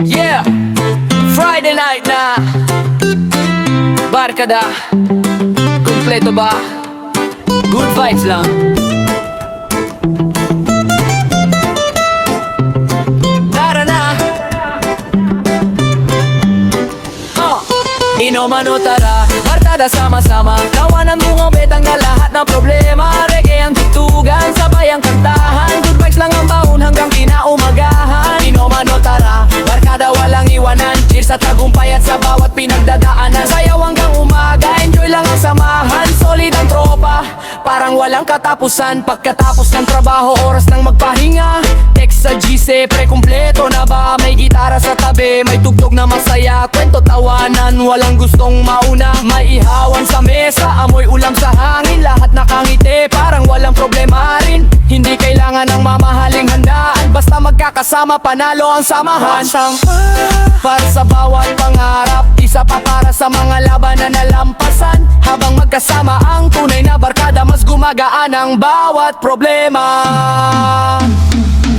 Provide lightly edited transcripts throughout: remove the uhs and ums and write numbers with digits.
Yeah, Friday night na barkada, kumpleto ba? Good vibes lang. Tara na. Inuman o tara, barkada sama-sama, tawanan bungo betang na lahat ng problema. Reggae ang tugtugan, sabay ang kantahan, good vibes lang ang baon hanggang kinaumagahan. Inuman o tara, barkada walang iwanan, cheers sa tagumpay at sa bawat pinagdadaanan. Sayaw hanggang umaga, enjoy lang ang samahan, solid ang tropa, parang walang katapusan. Pagkatapos ng trabaho, oras nang magpahinga, text sa GC, pre-kumpleto na ba? May gitara sa tabi, may tugtog na masaya, kwento tawanan, walang gustong mauna. May ihawan sa mesa, amoy ulam sa hangin, lahat nakangiti, parang walang problema rin. Hindi kailangan ng mamahaling handaan, basta magkakasama, panalo ang samahan. Para sa bawat pangarap, isa pa para sa mga laban na nalampasan. Habang magkasama ang tunay na barkada, mas gumagaan ang bawat problema.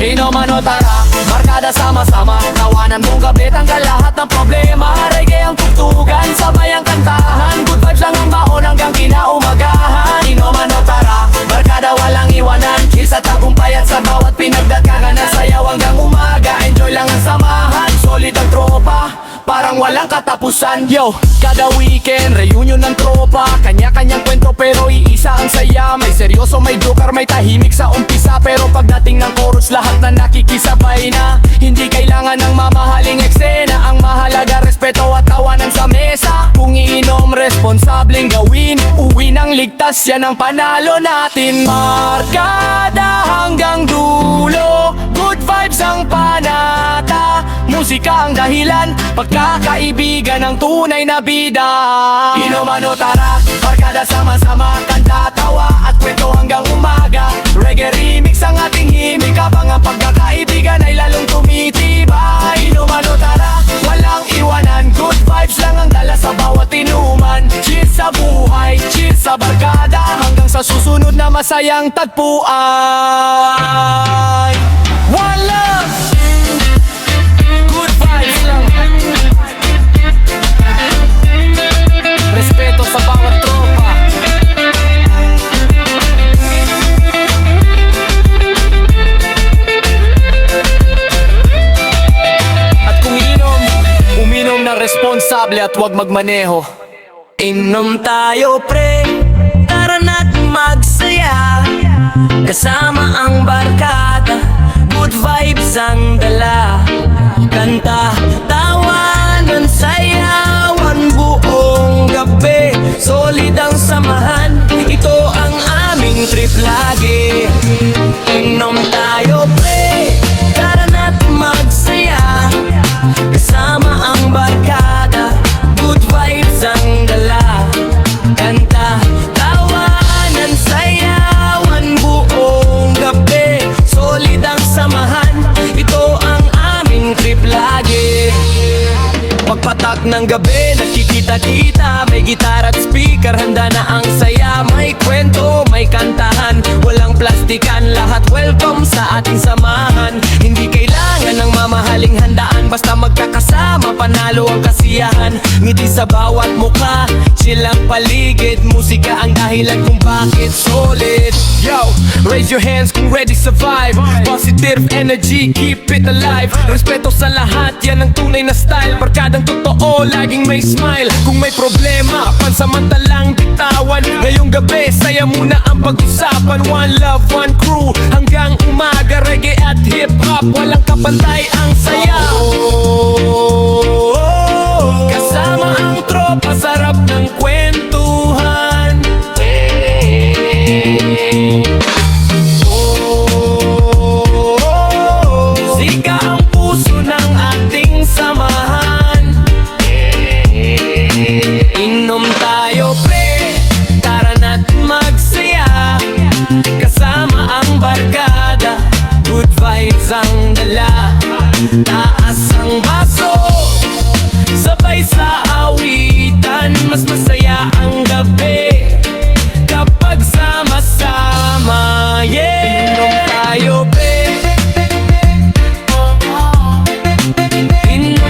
Inuman o tara, barkada sama-sama, tawanan mong gabi, tanggal lahat ng problema. Reggae ang tugtugan, sabay ang kantahan, good vibes lang ang baon hanggang kinaumagahan. Inuman o tara, barkada walang iwanan, cheers sa tagumpay at sa bawat pinagdadaanan. Sayaw hanggang umaga, enjoy lang ang samahan, solid ang tropa, parang walang katapusan. Yo, kada weekend, reunion ng tropa, kanya-kanyang kwento pero iisa ang saya. May seryoso, may joker, may tahimik sa umpisa, pero pagdating ng chorus, lahat na nakikisabay na. Hindi kailangan ng mamahaling eksena, ang mahalaga respeto at tawanan sa mesa. Kung iinom, responsableng gawin, uwi ng ligtas, yan ang panalo natin. Barkada hanggang dulo, good vibes ang panata, musika ang dahilan, pagkakaibigan ang tunay na bida. Inuman o tara, barkada sama-sama, kanta, tawa at kwento hanggang umaga. Reggae remix ang ating himig, habang ang pagkakaibigan ay lalong tumitibay. Inuman o tara, walang iwanan, good vibes lang ang dala sa bawat inuman. Cheers sa buhay, cheers sa barkada, hanggang sa susunod na masayang tagpuan. One love, good vibes lang, respeto sa bawat tropa. At kung inom, uminom na responsable at huwag magmaneho. Inom tayo pre, tara na't magsaya, kasama ang barkada, good vibes ang dala. Kanta, tawanan, sayawan buong gabi, solid ang samahan, ito ang aming trip lagi. Inom tayo pre, tara na't magsaya, kasama ang barkada, good vibes ang dala. Kanta, tawanan, sayawan buong gabi, solid ang samahan, ito ang aming trip lagi. Pagpatak ng gabi, nakikita-kita, may gitara at speaker, handa na ang saya. May kwento, may kantahan, walang plastikan, lahat welcome sa ating samahan. Hindi kailangan ng mamahaling handaan, basta magkakasama, panalo ang kasiyahan. Ngiti sa bawat mukha, chill ang paligid, musika ang dahilan kung bakit solid. Yo, raise your hands kung ready survive, positive energy, keep it alive. Respeto sa lahat, yan ang tunay na style, barkadang totoo, laging may smile. Kung may problema, pansamantalang bitawan, ngayong gabi, saya muna ang pag-usapan. One love, one crew, hanggang umaga, reggae at hip-hop, walang kapantay ang saya. Kasama ang tropa, sarap ng kwentuhan. Musika ang puso ng ating samahan. Inom tayo pre, tara na't magsaya, kasama ang barkada, good vibes ang dala. Taas ang baso, sabay sa awitan, mas masaya ang gabi kapag sama-sama. Yeah, inom tayo pre, inom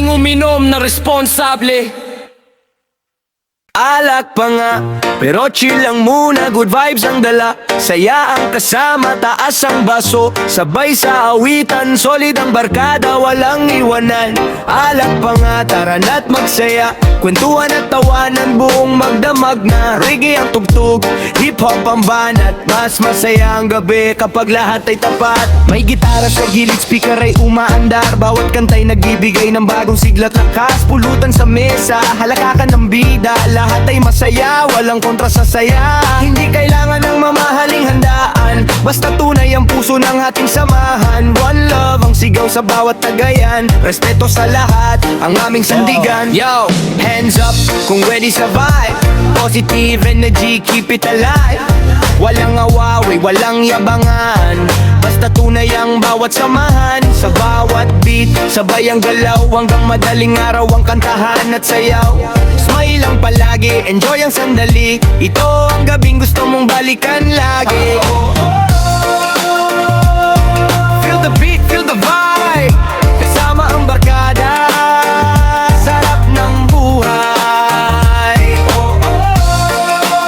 uminom na responsable. Alak pa nga, pero chill lang muna, good vibes ang dala. Saya ang kasama, taas ang baso, sabay sa awitan, solid ang barkada, walang iwanan. Alak pa nga, tara na't magsaya, kwentuhan at tawanan, buong magdamag na. Reggae ang tugtog, hip-hop ang banat, mas masaya ang gabi kapag lahat ay tapat. May gitara sa gilid, speaker ay umaandar, bawat kantay nagbibigay ng bagong sigla, lakas, pulutan sa mesa, halakakan ng bida. Lahat ay masaya, walang kontra sa saya. Hindi kailangan ng mamahaling handaan, basta tunay ang puso ng ating samahan. One love ang sigaw sa bawat tagayan, respeto sa lahat ang aming sandigan. Yo, hands up kung ready sa vibe, positive energy, keep it alive. Walang awawi, walang yabangan, basta tunay ang bawat samahan. Sa bawat beat, sabay ang galaw, hanggang madaling araw ang kantahan at sayaw. Smile lang palagi, enjoy ang sandali, ito ang gabing gusto mong balikan lagi. Feel the beat, feel the vibe, kasama ang barkada, sarap ng buhay.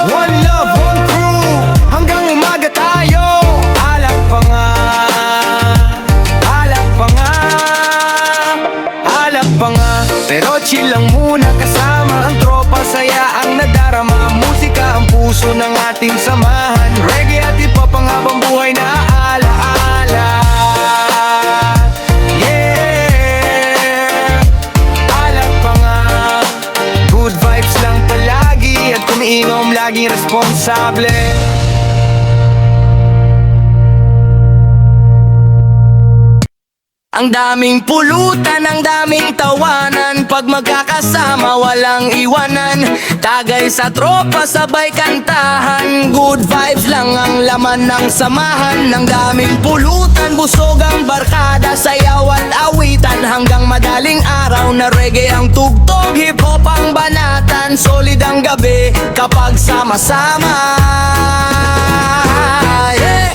One love, one crew, hanggang umaga tayo. Alak pa nga, alak pa nga, alak pa nga, pero chill lang muna, kasama ang tropa, saya ang nadarama. Musika ang puso ng ating samahan, reggae at hip-hop ang habang buhay na alaala. Yeah, alak pa nga, good vibes lang palagi, at kumiinom laging responsable. Ang daming pulutan, ang daming tawanan, pag magkakasama walang iwanan. Tagay sa tropa, sabay kantahan, good vibes lang ang laman ng samahan. Ang daming pulutan, busog ang barkada, sayaw at awitan, hanggang madaling araw na reggae ang tugtog, hip-hop ang banatan, solid ang gabi kapag sama-sama. Yeah!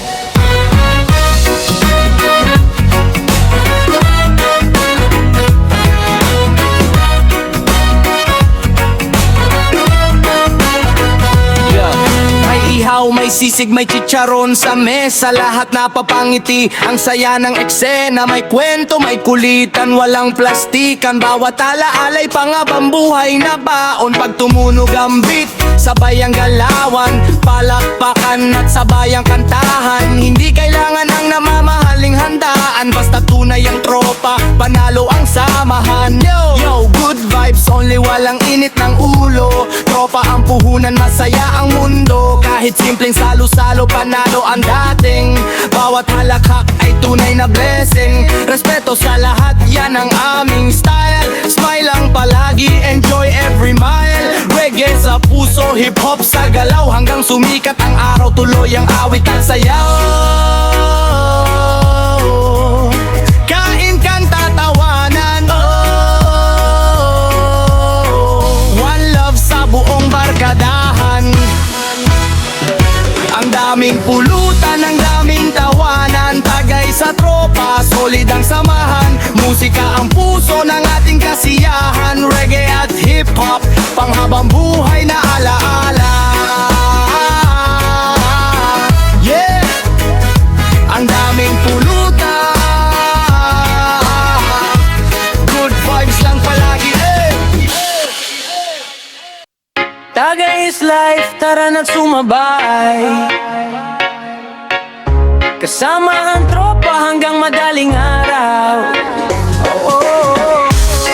May sisig, may chicharon sa mesa, lahat napapangiti, ang saya ng eksena. May kwento, may kulitan, walang plastikan, bawat alaalay pangabang buhay na baon. Pag tumunog ang beat, sabay ang galawan, palakpakan at sabay ang kantahan. Hindi kailangan ng namamahaling handaan, basta tunay ang tropa, panalo ang samahan. Yo, good vibes only, walang init ng ulo, tropa ang puhunan, masaya ang mundo. Kahit simpleng salo-salo, panalo ang dating, bawat halakhak ay tunay na blessing. Respeto sa lahat, yan ang aming style, smile lang palagi, enjoy every mile. Reggae sa puso, hip-hop sa galaw, hanggang sumikat ang araw, tuloy ang awit at sayaw. Kain kang tatawanan, one love sa buong barkadahan. Ang daming pulutan, ang daming tawanan, tagay sa tropa, solid ang samahan. Musika ang puso ng ating kasiyahan, reggae at hip-hop, panghabang buhay na alaala. Yeah, ang daming pulutan, good vibes lang palagi. Tagay is life, tara na't sumabay, kasama ang tropa hanggang madaling araw.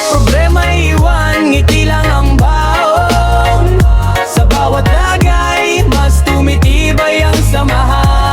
Problema iwan, ngiti lang ang baon, sa bawat lagay, mas tumitibay ang samahan.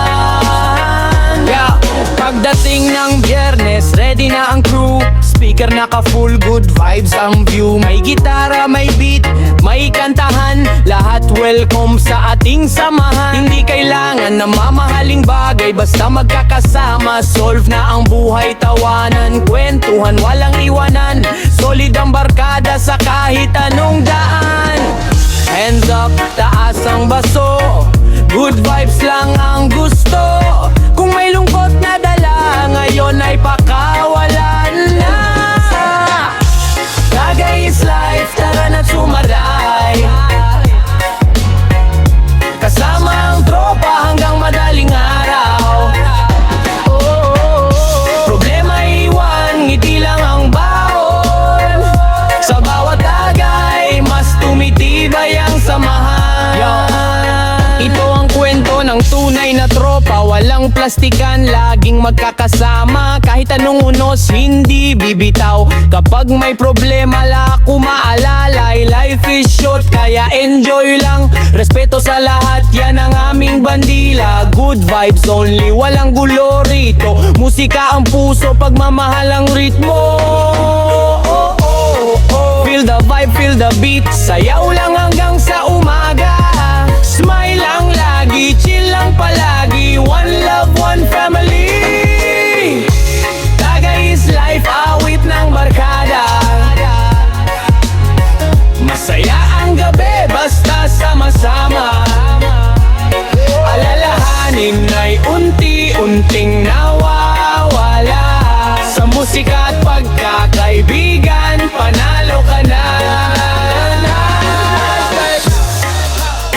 Pagdating ng Biyernes, ready na ang crew, speaker naka full, good vibes ang view. May gitara, may beat, may kantahan, lahat welcome sa ating samahan. Hindi kailangan na mamahaling bagay, basta magkakasama, solve na ang buhay, tawanan, kwentuhan, walang iwanan. Solid ang barkada sa kahit anong daan. Hands up, taas ang baso, good vibes lang ang gusto. Kung may lungkot na dala, ngayon ay pakawalan na. plastikan, laging magkakasama. Kahit anong unos, hindi bibitaw. Kapag may problema, ako maalala, life is short, kaya enjoy lang. Respeto sa lahat, yan ang aming bandila. Good vibes only, walang gulo rito. Musika ang puso, pagmamahal ang ritmo. Feel the vibe, feel the beat. Sayaw lang hanggang sa umaga. Smile lang lagi, chill lang palagi. One love, one family. Tagay is life, awit ng barkada. Masaya ang gabi, basta sama-sama. Alalahanin ay unti-unting nawawala. Sa musika at pagkakaibigan, panalo ka na.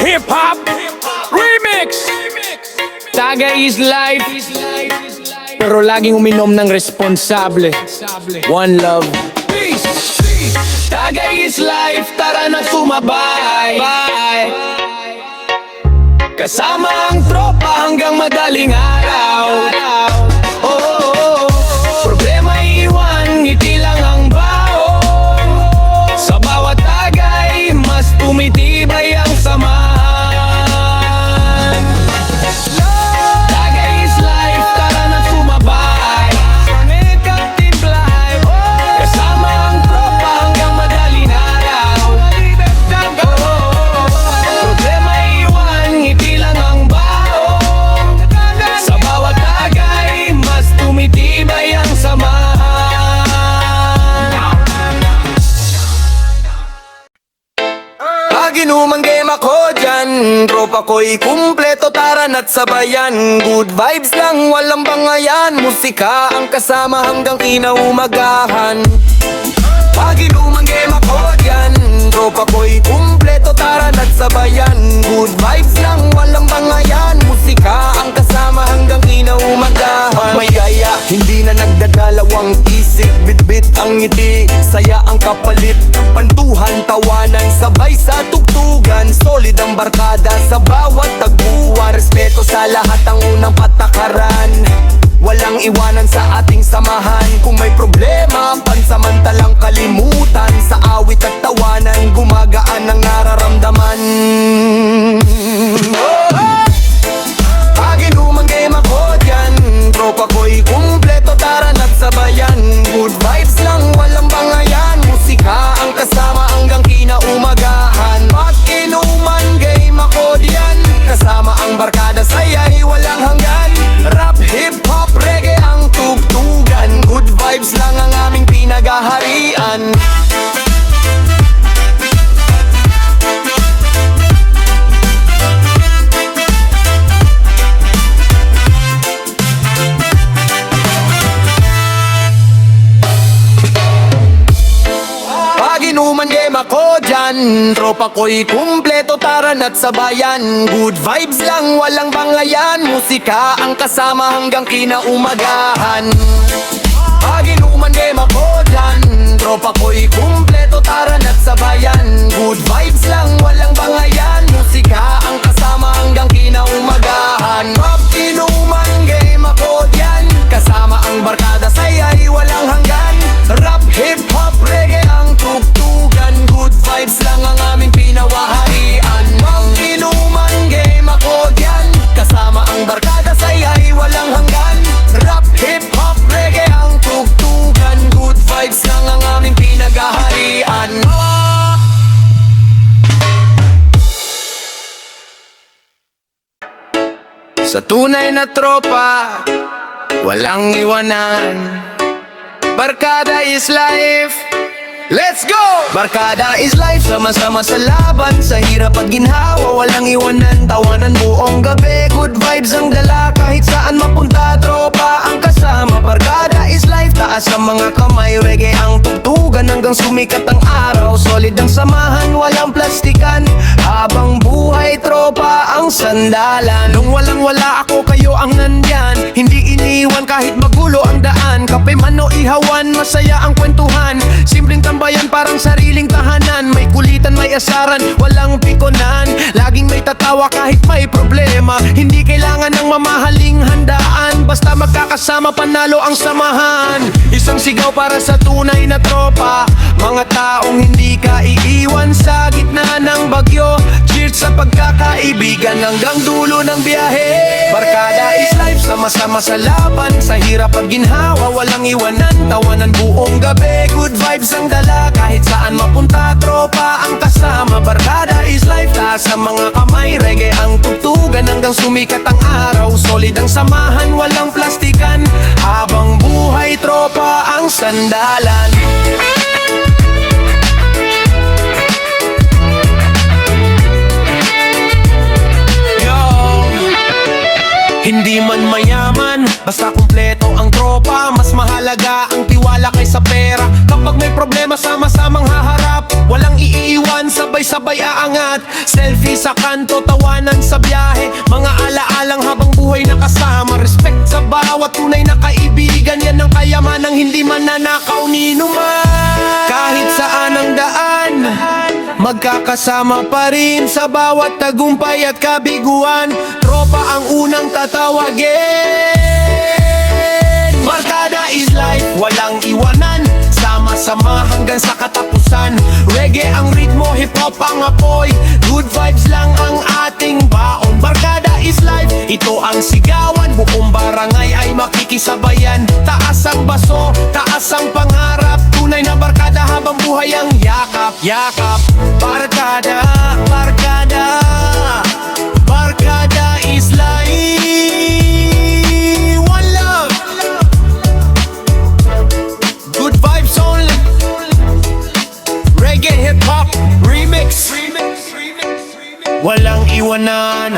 Hip-hop Remix! Tagay is life, pero laging uminom ng responsable. One love, peace! Tagay is life, tara na sumabay. Kasama ang tropa hanggang madaling araw. Problema iwan, ngiti lang ang bao. Sa bawat tagay, mas tumitibay ang samahan. Tagay is life, tara na sumabay. Connected life, kasama ang tropa hanggang madaling araw. Problema iwan, ngiti lang ang bao. Sa bawat tagay, mas tumitibay ang samahan. Pag inumang game ako dyan, tropa ko'y kumpleto, tara na't sabayan. Good vibes lang, walang bangayan. Musika ang kasama hanggang kinaumagahan. Pag inumang game ako dyan, tropa ko'y kumpleto, tara na't sabayan. Good vibes lang, walang bangayan. Musika ang kasama hanggang kinaumagahan. May gaya, hindi na nagdadalawang isip. Bit-bit ang ngiti, saya ang kapalit. Pantuhan, tawanan, sabay sa tugtugan. Solid ang barkada sa bawat tagpuan. Respeto sa lahat ang unang patakaran. Walang iwanan sa ating samahan. Kung may problema, pansamantalang kalimutan. Sa awit at tawanan, gumagaan ang nararamdaman. Pag inumang game ako dyan, tropa ko'y kumpleto, tara na't sabayan. Good vibes lang, walang bangayan. Musika ang kasama hanggang kinaumagahan. Pag inuman game ako dyan, kasama ang barkada, saya'y walang hanggan. Rap, hip-hop, reggae ang tugtugan. Good vibes lang ang aming pinagaharian. Inuman game ako dyan, tropa ko'y kumpleto, tara na't sabayan. Good vibes lang, walang bangayan. Musika ang kasama hanggang kinaumagahan. Pag inuman game ako dyan, tropa ko'y kumpleto, tara na't sabayan. Good vibes lang, walang bangayan. Musika ang kasama hanggang kinaumagahan. Pag inuman game ako dyan, kasama ang barkada, saya'y walang hanggan. Rap, hip-hop, reggae ang tugtugan. Good vibes lang ang aming pinawaharian. Pag inuman game ako dyan, kasama ang barkada, saya'y walang hanggan. Rap, hip-hop, reggae ang tugtugan. Good vibes lang ang aming pinagaharian. Sa tunay na tropa, walang iwanan. Barkada is life, let's go! Barkada is life, sama-sama sa laban. Sa hirap at ginhawa, walang iwanan. Tawanan buong gabi, good vibes ang dala. Kahit saan mapunta, tropa ang kasama. Barkada is life, taas ang mga kamay. Reggae ang tugtugan hanggang hanggang sumikat ang araw. Solid ang samahan, walang plastikan. Habang buhay, tropa ang sandalan. Nung walang-wala ako, kayo ang nandyan. Hindi iniwan kahit magulo ang daan. Kape man o ihawan, masaya ang kwentuhan. Simpleng tambayan, parang sariling tahanan. May kulitan, may asaran, walang pikonan. Laging may tatawa kahit may problema. Hindi kailangan ng mamahaling handaan. Basta magkakasama, panalo ang samahan. Isang sigaw para sa tunay na tropa. Mga taong hindi ka iiwan sa gitna ng bagyo. Cheers sa pagkakaibigan hanggang dulo ng biyahe. Barkada is life, sama-sama sa laban. Sa hirap at ginhawa, walang iwanan. Tawanan buong gabi, good vibes ang dala. Kahit saan mapunta, tropa ang kasama. Barkada is life, taas sa mga kamay. Reggae ang tugtugan hanggang sumikat ang araw. Solid ang samahan, walang plastikan. Habang buhay, tropa ang sandalan. Hindi man mayaman, basta kumpleto ang tropa. Mas mahalaga ang tiwala kaysa pera. Kapag may problema, sama-samang haharap. Walang iiwan, sabay-sabay aangat. Selfie sa kanto, tawanan sa biyahe. Mga alaalang habang buhay nakasama. Respect sa bawat tunay na kaibigan. Yan ang kayamanang hindi mananakaw ni numan. Kahit saan ang daan, magkakasama pa rin sa bawat tagumpay at kabiguan. Tropa ang unang tatawagin. Barkada is life, walang iwanan. Sama-sama hanggang sa katapusan. Reggae ang ritmo, hip-hop ang apoy. Good vibes lang ang ating baon. Barkada is life, ito ang sigawan. Buong barangay ay makikisabayan. Taas ang baso, taas ang pangarap. Tunay na barkada habang buhay ang yakap. Yakap, barkada, barkada. Barkada is life. One love, good vibes only. Reggae hip-hop remix. Walang iwanan.